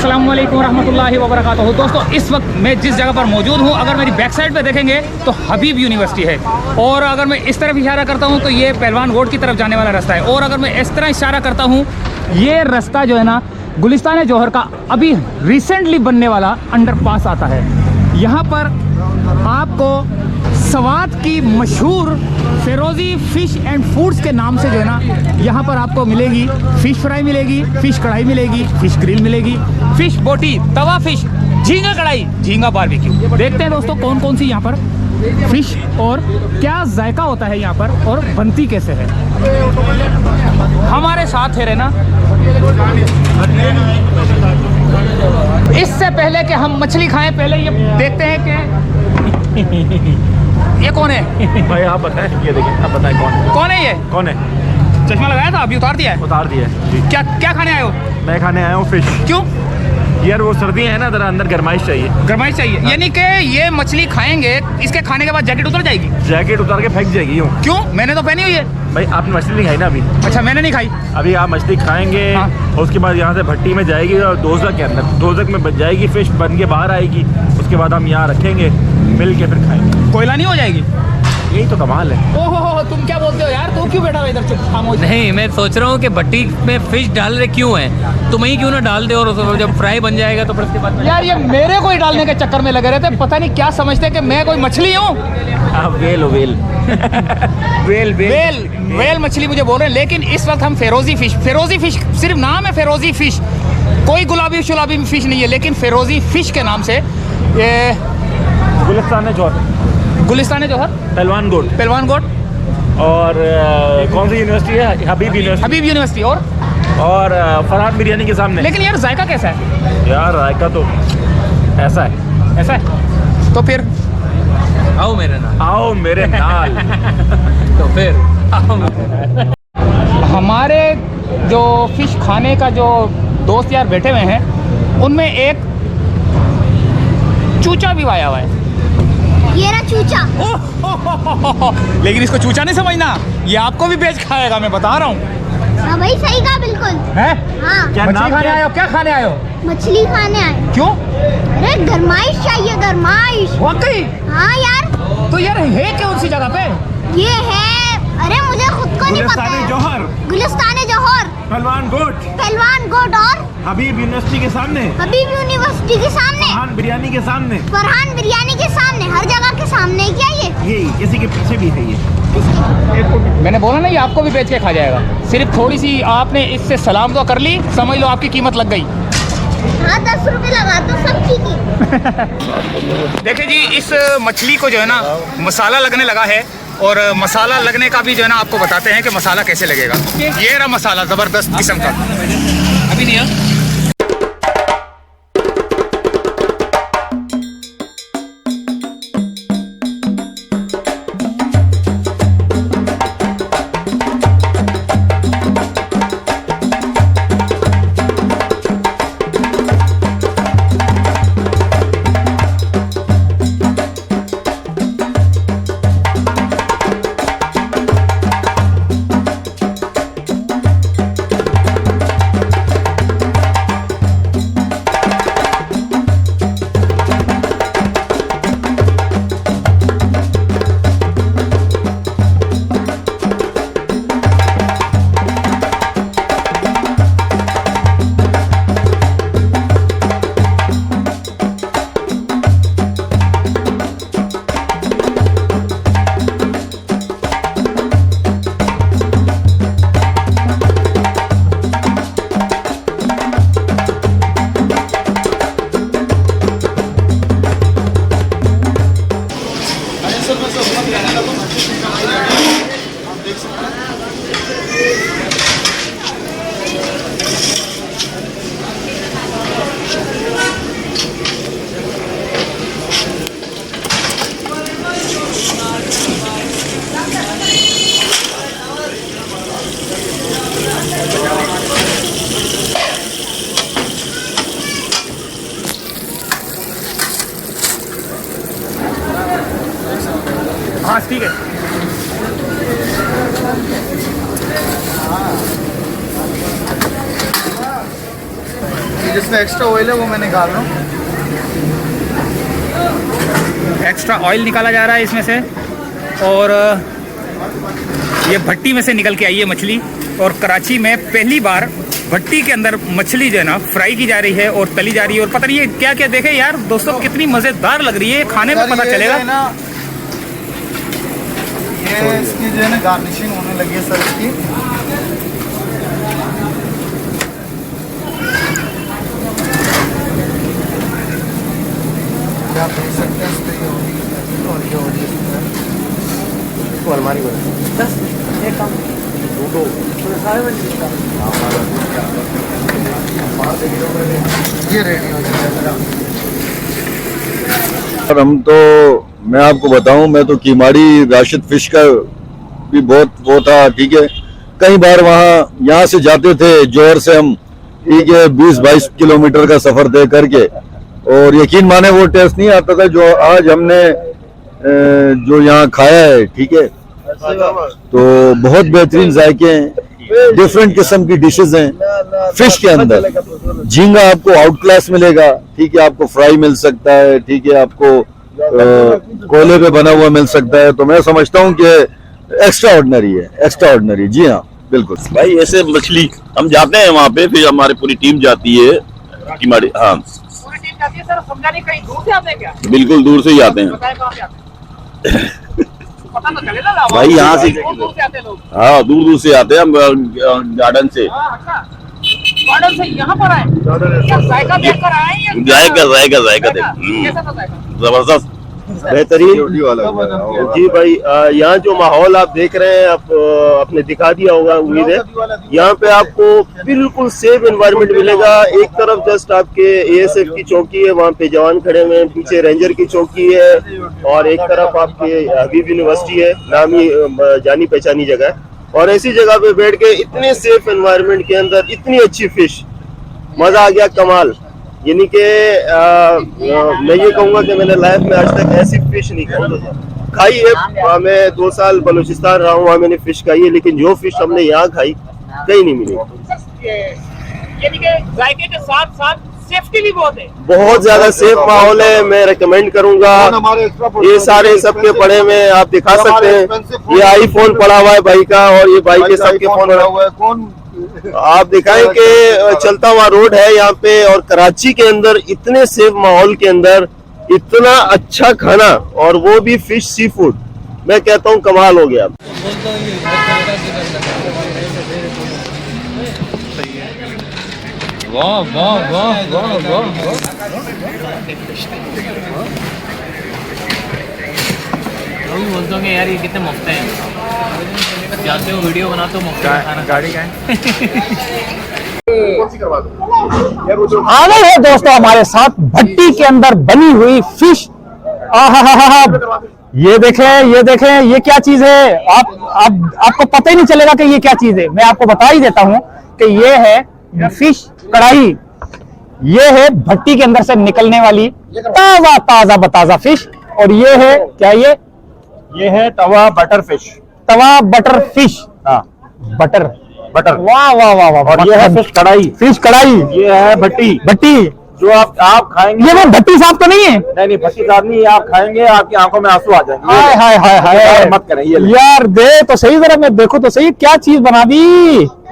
अस्सलाम वालेकुम रहमतुल्लाहि व बरकातहू। दोस्तों, इस वक्त मैं जिस जगह पर मौजूद हूँ, अगर मेरी बैक साइड पे देखेंगे तो हबीब यूनिवर्सिटी है, और अगर मैं इस तरफ इशारा करता हूँ तो ये पहलवान रोड की तरफ जाने वाला रास्ता है, और अगर मैं इस तरह इशारा करता हूँ, ये रास्ता जो है ना गुलिस्तान जौहर का अभी रिसेंटली बनने वाला अंडरपास आता है। यहाँ पर आपको सवात की मशहूर फेरोज़ी फ़िश एंड फूड्स के नाम से जो है ना यहाँ पर आपको मिलेगी फ़िश फ्राई मिलेगी, फ़िश कढ़ाई मिलेगी, फ़िश ग्रिल मिलेगी, फ़िश बोटी, तवा फ़िश, झींगा कढ़ाई, झींगा बारबेक्यू। देखते हैं दोस्तों कौन कौन सी यहाँ पर फ़िश और क्या जायका होता है यहाँ पर और बनती कैसे है। हमारे साथ है रहना। इससे पहले कि हम मछली खाएं, पहले ये देखते हैं कि ये कौन है भाई? आप बताएं, ये देखिए, आप बताएं कौन है ये? कौन है? चश्मा लगाया था, अभी उतार दिया है? उतार दिया है जी। क्या क्या खाने आए हो? मैं खाने आया हूँ फिश। क्यों यार वो सर्दी है ना, जरा अंदर गरमाइश चाहिए। गरमाइश चाहिए? यानी कि ये मछली खाएंगे, इसके खाने के बाद जैकेट उतर जाएगी? जैकेट उतार के फेंक जाएगी यूँ। क्यों? मैंने तो पहनी हुई है। भाई आपने मछली नहीं खाई ना अभी? अच्छा, मैंने नहीं खाई। अभी आप मछली खाएंगे, हाँ। उसके बाद यहाँ से भट्टी में जाएगी और दोजक के अंदर, दोजक में बन जाएगी, फिश बन के बाहर आएगी, उसके बाद हम यहाँ रखेंगे, मिल के फिर खाएंगे। कोयला नहीं हो जाएगी? यही तो कमाल है। ओहो, तुम क्या बोलते हो यार? तू क्यों बैठा हुआ इधर चुप खामोश? नहीं, मैं सोच रहा हूँ कि भट्टी में फिश डाल रहे क्यों हैं, तुम ही क्यों ना डाल दे, और जब फ्राई बन जाएगा तो फिर उसके बाद यार ये मेरे को ही डालने के चक्कर में लगे रहते, पता नहीं क्या समझते कि मैं कोई मछली हूँ। वेल हो वेल वेल वेल वेल मछली मुझे बोल रहे हैं, लेकिन इस वक्त हम फेरोज़ी फ़िश, सिर्फ नाम है फेरोज़ी फ़िश, कोई गुलाबी शुलाबी फ़िश नहीं है, लेकिन फेरोज़ी फ़िश के नाम से ये गुलिस्तान जौहर, गुलिस्तान जौहर, पहलवान गोट और कौन सी यूनिवर्सिटी है? हबीब यूनिवर्सिटी और फरहान बिरयानी के सामने। लेकिन यार जायका कैसा है? यार जायका तो ऐसा है। तो फिर आओ मेरे नाल। आओ मेरे नाल। तो फिर आओ मेरे नाल। हमारे जो फ़िश खाने का जो दोस्त यार बैठे हुए हैं, उनमें एक चूचा भी आया हुआ है। ये रहा चूचा। लेकिन इसको चूचा नहीं समझना, ये आपको भी बेच खाएगा, मैं बता रहा हूँ। हाँ भाई, सही कहा बिल्कुल। है? हाँ, क्या मछली नाम खाने क्या? आए हो? क्या खाने आए हो? मछली खाने आए। क्यों? अरे गरमाइश चाहिए, गरमाइश। वाकई? हाँ यार। तो यार है कौन सी जगह पे? ये है, अरे मुझे खुद को नहीं पता है। गुलिस्तान जौहर, पहलवान गोट और हबीब यूनिवर्सिटी के सामने, हबीब यूनिवर्सिटी के सामने, फरहान बिरयानी के सामने, फरहान बिरयानी के सामने, हर जगह के सामने। क्या ये? किसी के पीछे भी है ये। मैंने बोला ना, ये आपको भी बेच के खा जाएगा। सिर्फ थोड़ी सी आपने इससे सलाम तो कर ली, समझ लो आपकी कीमत लग गई। हाँ, 10 रुपए लगा तो सब ठीक ही। देखिए जी, इस मछली को जो है ना मसाला लगने लगा है, और मसाला लगने का भी जो है ना आपको बताते हैं कि मसाला कैसे लगेगा। ये रहा मसाला, ज़बरदस्त किस्म का। अभी नहीं है। हाँ ठीक है। इसमें एक्स्ट्रा ऑयल है वो मैं निकाल रहा हूँ। एक्स्ट्रा ऑयल निकाला जा रहा है इसमें से, और ये भट्टी में से निकल के आई है मछली। और कराची में पहली बार भट्टी के अंदर मछली जो है ना फ्राई की जा रही है और तली जा रही है। और पता नहीं ये क्या क्या, देखे यार दोस्तों कितनी मज़ेदार लग रही है, खाने में पता चलेगा। ये इसकी जो है ना गार्निशिंग होने लगी है सर इसकी। आप देख सकते हैं इस पे ये होगी और ये हो रही है इसमें। अलमारी में ये रेडी हो जाएगा। और हम तो, मैं आपको बताऊं, मैं तो कीमाड़ी राशिद फिश का भी बहुत वो था, ठीक है। कई बार वहाँ यहाँ से जाते थे जौहर से हम, ठीक है, 20-22 किलोमीटर का सफर तय करके, और यकीन माने वो टेस्ट नहीं आता था जो आज हमने जो यहाँ खाया है, ठीक है। तो बहुत बेहतरीन जायके हैं, डिफरेंट किस्म की डिशेज हैं फिश के अंदर। झींगा आपको आउट क्लास मिलेगा, ठीक है, आपको फ्राई मिल सकता है, ठीक है, आपको कोयले पे बना हुआ मिल सकता है। तो मैं समझता हूँ कि एक्स्ट्रा ऑर्डिनरी है, एक्स्ट्रा ऑर्डिनरी। जी हाँ, बिल्कुल भाई। ऐसे मछली हम जाते हैं वहाँ पे, फिर हमारी पूरी टीम जाती है कीमाड़ी। हाँ, पूरी टीम जाती है सर। समझाने कहीं दूर से आते हैं क्या? बिल्कुल दूर से ही आते हैं पता तो चलेगा ना भाई, यहाँ से दूर से आते हैं लोग। हाँ, दूर दूर से आते हैं हम, गार्डन से। अच्छा, गार्डन से यहाँ पर आए, जायका देख कर आए हैं? जायका देख। कैसा था जायका? जबरदस्त, बेहतरीन जी भाई। यहाँ जो माहौल आप देख रहे हैं, आप आपने दिखा दिया होगा उम्मीद है। यहाँ पे आपको बिल्कुल सेफ एनवायरनमेंट मिलेगा। एक तरफ जस्ट आपके एएसएफ की चौकी है, वहाँ पे जवान खड़े हुए हैं, पीछे रेंजर की चौकी है, और एक तरफ आपके हबीब यूनिवर्सिटी है, नामी जानी पहचानी जगह है। और ऐसी जगह पे बैठ के इतने सेफ एनवायरनमेंट के अंदर इतनी अच्छी फिश, मजा आ गया, कमाल। यानी कि मैं ये कहूँगा कि मैंने लाइफ में आज तक ऐसी फिश नहीं खाई है। मैं 2 साल बलूचिस्तान रहा हूँ, वहाँ मैंने फिश खाई है, लेकिन जो फिश हमने यहाँ खाई कहीं नहीं मिली। यानी कि जायके के साथ साथ सेफ्टी भी बहुत है, बहुत ज्यादा सेफ माहौल है। मैं रिकमेंड करूंगा। ये सारे सबके पड़े में आप दिखा सकते हैं। ये आईफोन पड़ा हुआ है भाई का, और ये भाई के सबके फोन पड़ा हुआ है। कौन आप दिखाएं कि चलता हुआ रोड है यहाँ पे, और कराची के अंदर इतने सेफ माहौल के अंदर इतना अच्छा खाना, और वो भी फिश सी फूड, मैं कहता हूँ कमाल हो गया। वाह वाह वाह वाह वाह। बोलते होंगे यार ये कितने मुफ्त हैं, जाते हो वीडियो बनाते हो मुफ्त में खाना। गाड़ी का आ गए हैं दोस्तों हमारे साथ भट्टी के अंदर बनी हुई फिश। ये देखें ये क्या चीज है। आपको पता ही नहीं चलेगा कि ये क्या चीज है। मैं आपको बता ही देता हूं कि ये है फिश कढ़ाई। ये है भट्टी के अंदर से निकलने वाली ताजा ताजा बताजा फिश। और ये है क्या, ये है तवा बटर फिश। तवा बटर फिश, हाँ, बटर। वाह वाह वाह वाह। और ये है फिश कढ़ाई। ये है भट्टी जो आप खाएंगे। ये वो भट्टी साहब तो नहीं है? नहीं, भट्टी साहब नहीं, आप खाएंगे आपकी आंखों में आंसू आ जाएंगे। हाय हाय हाय, मत करें ये यार। दे तो सही, जरा मैं देखो तो सही क्या चीज बना दी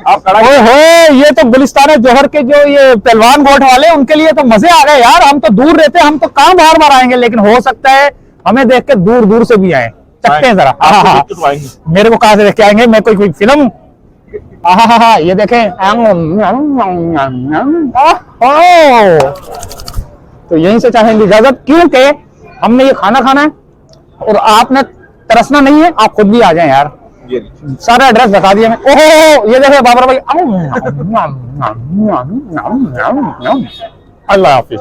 आप कढ़ाई। हो, ये तो गुलिस्तान जौहर के जो ये पहलवान गोट वाले, उनके लिए तो मजे आ गए यार। हम तो दूर रहते, हम तो कहाँ बार आएंगे, लेकिन हो सकता है हमें देख के दूर दूर से भी आए। चकते हैं जरा। मेरे को कहाँ से देख के आएंगे, मैं कोई फिल्म। ये देखें। तो यहीं से चाहेंगे इजाजत, क्योंकि हमने ये खाना है और आपने तरसना नहीं है। आप खुद भी आ जाएं यार, सारा एड्रेस बता दिया मैं। ओहो, ये देखे बाबर भाई। अल्लाह हाफिज।